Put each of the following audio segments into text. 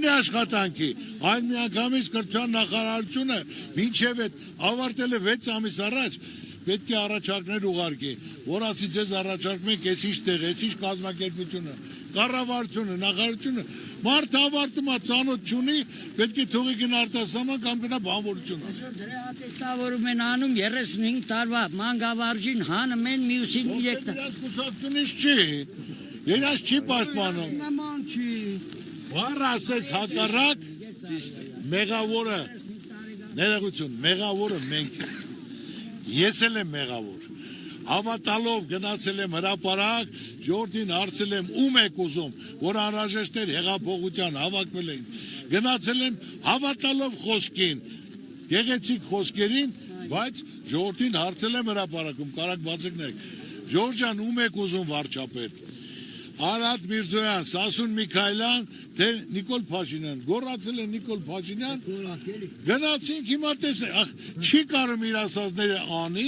Չունի աշխատանքի, այլ միանգամից կրթության նախարարությունը մինչև այդ ավարտել է 6 ամիս առաջ պետք է առաջարկներ ուղարկի, որ ասի ձեզ առաջարկում ենք այսինչ տեղ, այսինչ կազմակերպությունը, կառավարությունը, նախարարությունը, մարդը ավարտում է ծանոթ չունի, պետք է թողի գնա արտասահման կամ գնա բանվորություն։ Դրա հատեստավորում են անում 35 տարվա մանկավարժին հանում են մյուսին 3 տարվա։ Դրանց կուսակցությունից չի, իրաց չի պաշտպանում։ Նման չի։ Բառ ասես հակառակ մեղավորը, ներողություն, մեղավորը մենք, ես էլ եմ մեղավոր, հավատալով գնացել եմ հրապարակ, ժողովրդին հարցել եմ ում եք ուզում, որ անհրաժեշտներ հեղափոխության հավաքվել էին, գնացել եմ հավատալով խոսքին, գեղեցիկ խոսքերին, բայց ժողովրդին հարցել եմ հրապարակում, կարակ բացիկնեք, Ժորժ ջան, ում եք ուզում վարչապետ, Արադ Միրզոյան, Սասուն Միքայելյան, թե Նիկոլ Փաշինյան, գոռացել են Նիկոլ Փաշինյան, գնացինք հիմա տեսեք, չի կարող իր ասածները անի,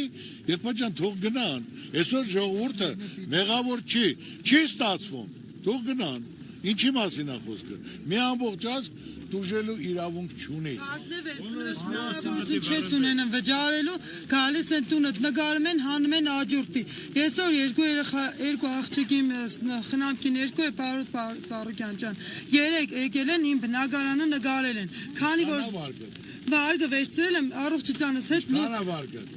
եղբայրան թող գնան, այսօր ժողովուրդը մեղավոր չի ստացվում, թող գնան, ինչի մասին է խոսքը, մի ամբողջ ազգ դուժելու իրավունք չունի։ Հնարավորություն չես ունենան վճարելու, գալիս են տունդ, նկարում են, հանում են աջուրդի։ Այսօր երկու աղջիկի խնամքին երկու է Պարոս Ծառուկյան ջան, 3 եկել են իմ բնակարանը նկարել են, քանի որ վարգը վերցրել եմ առողջությանս հետ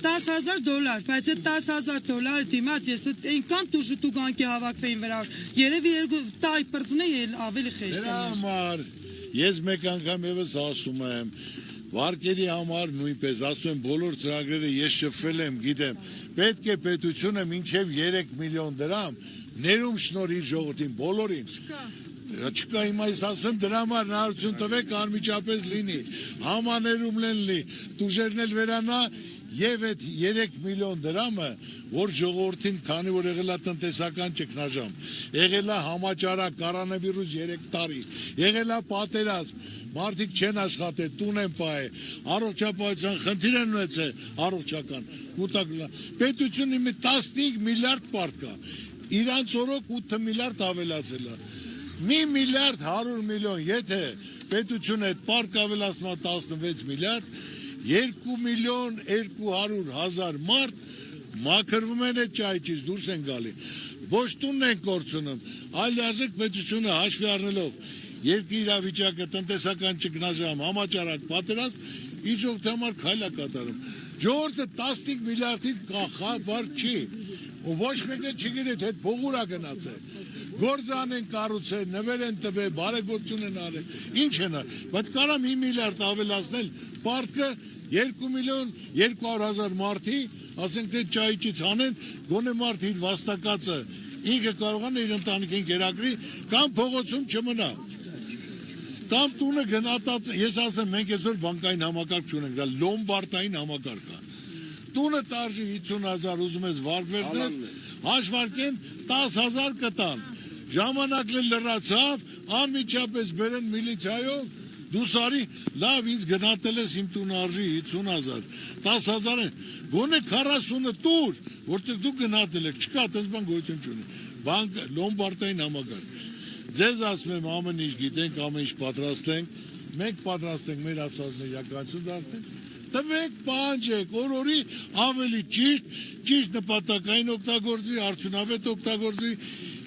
$10,000, բայց այդ $10,000 դիմաց ես այնքան տուժուտուգանքի հավաքվեին վրա, երևի երկու տայ պրծն է ավելի խեշտ։ Դրա համար ես մեկ անգամ եւս ասում եմ, վարկերի համար նույնպես ասում եմ բոլոր ծրագրերը ես շփվել եմ, գիտեմ, պետք է պետությունը մինչև 3 միլիոն դրամ ներում շնորհի ժողովրդին, բոլորին։ Չկա հիմա ես ասում եմ դրա համար հնարավորություն տվեք անմիջապես լինի, համաներում լինի, տուժերն էլ վերանա եւ այդ 3 միլիոն դրամը, որ ժողովրդին, քանի որ եղել է տնտեսական ճգնաժամ, եղել է համաճարակ, կորոնավիրուս 3 տարի, եղել է պատերազմ, մարդիկ չեն աշխատել, տուն են պահել, առողջապահության խնդիր են ունեցել, առողջական, պետությունը մի 15 միլիարդ պարտ կա, իրանց օրոք 8 միլիարդ ավելացել է։ 1 միլիարդ 100 միլիոն, եթե պետությունը այդ պարկ ավելացնա 16 միլիարդ, 2 միլիոն 200 հազար մարդ մաքրվում են այդ ճայճից, դուրս են գալի, ոչ տունն են կորցնում, այլ լիարժեք պետությունը հաշվի առնելով երկրի իրավիճակը, տնտեսական ճգնաժամ, համաճարակ, պատերազմ, իր ժողովրդի համար քայլ է կատարում, ժողովուրդը 15 միլիարդից կախաբար չի, ու ոչ մեկը չգիտի, թե այդ փողուր է գնացել, գործան են կառուցել, նվեր են տվել, բարեգործություն են արել, ինչ են արել, բայց կարամ 1 միլիարդ ավելացնել, պարտքը 2 միլիոն 200 հազար մարդի, ասենք թե ճայճից հանեն, գոնե մարդ իր վաստակածը, ինքը կարողան է իր ընտանիքին կերակրի, կամ փողոցում չմնա, կամ տունը գնատած, ես ասեմ, մենք այսօր բանկային համակարգ չունենք, դա լոմբարդային համակարգ է, տունը տարժի 50 հազար ուզում ես վարկվեցնես, հաշվարկեն 10,000 կտան, ժամանակ լրացավ, անմիջապես բերեն միլիցիայով, դու սարի, լավ ինձ գնատել ես իմ տուն արժի 50,000, 10,000 են, գոնե 40-ը տուր, որտեղ դու գնատել եք, չկա, տես բան գոյություն չունի, բանկ լոմբարդային համակարգ, ձեզ ասում եմ ամեն ինչ գիտենք, ամեն ինչ պատրաստ ենք, մենք պատրաստ ենք մեր ասածները իրականություն դարձնենք, տվեք, պահանջեք, օրորի ավելի ճիշտ նպատակային օգտագործվի, արդյունավետ օգտագործվի,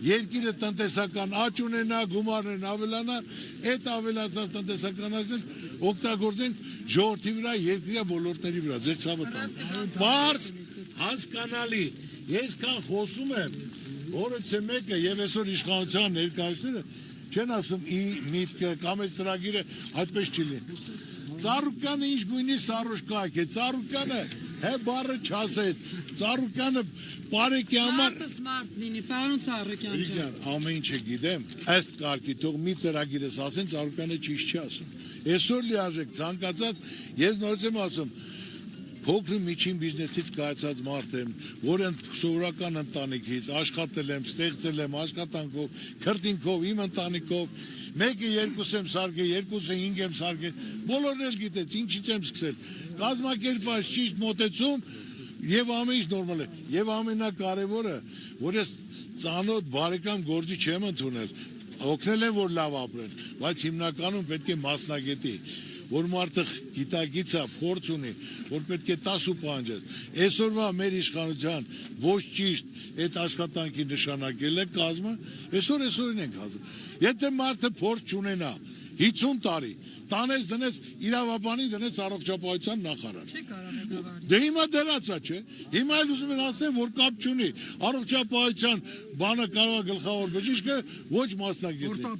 երկիրը տնտեսական աճ ունենա, գումարներն ավելանա, այդ ավելացած տնտեսական աճն օգտագործենք ժողովրդի վրա, երկրի ոլորտների վրա, ձեր ցավը տան։ Բարձ, հասկանալի, ես կան խոսում եմ, օրը մեկը եւ այսօր իշխանության ներկայացնողները չեն ասում միտքը կամ այդ ծրագիրը այդպես չի լինի։ Ծառուկյանը ինչ գույնի սարոշկայք է, Ծառուկյանը հե բառը չասեց, Ծառուկյանը բարեկի համար Մարդս մարդ լինի, պարոն Ծառուկյան ջան։ Ամեն ինչը գիտեմ, ըստ կարգի թող մի ծրագիրս ասեն, Ծառուկյանը ճիշտ չի ասում։ Այսօր լիարժեք ցանկացած, ես նորից եմ ասում, փոքր միջին բիզնեսից կայացած մարդ եմ, որը սովորական ընտանիքից աշխատել եմ, ստեղծել եմ աշխատանքով, քրտինքով, իմ ընտանիքով, մեկը 2 եմ սարքել, 2-ը 5 եմ սարքել, բոլորն էլ գիտեց, ինչից եմ սկսել, կազմակերպված ճիշտ մոտեցում եւ ամեն ինչ նորմալ է, եւ ամենակարևորը, որ ես ծանոթ բարեկամ գործի չեմ ընդունել, օգնել են որ լավ ապրեն, բայց հիմնականում պետք է մասնագետի, որ մարդը գիտակից է, փորձ ունի, որ պետք է 10 պահանջես։ Այսօրվա մեր իշխանության ոչ ճիշտ այդ աշխատանքի նշանակել է կազմը, այսօրին ենք ասում։ Եթե մարդը փորձ չունենա 50 տարի, տանես դնես իրավաբանի դնես առողջապահության նախարար։ Չի կարող ղեկավարել։ Դե հիմա դրացա չէ։ Հիմա էլ ուզում են ասեն, որ կապ չունի։ Առողջապահության բանը կարող է գլխավոր բժիշկը ոչ մասնագետը։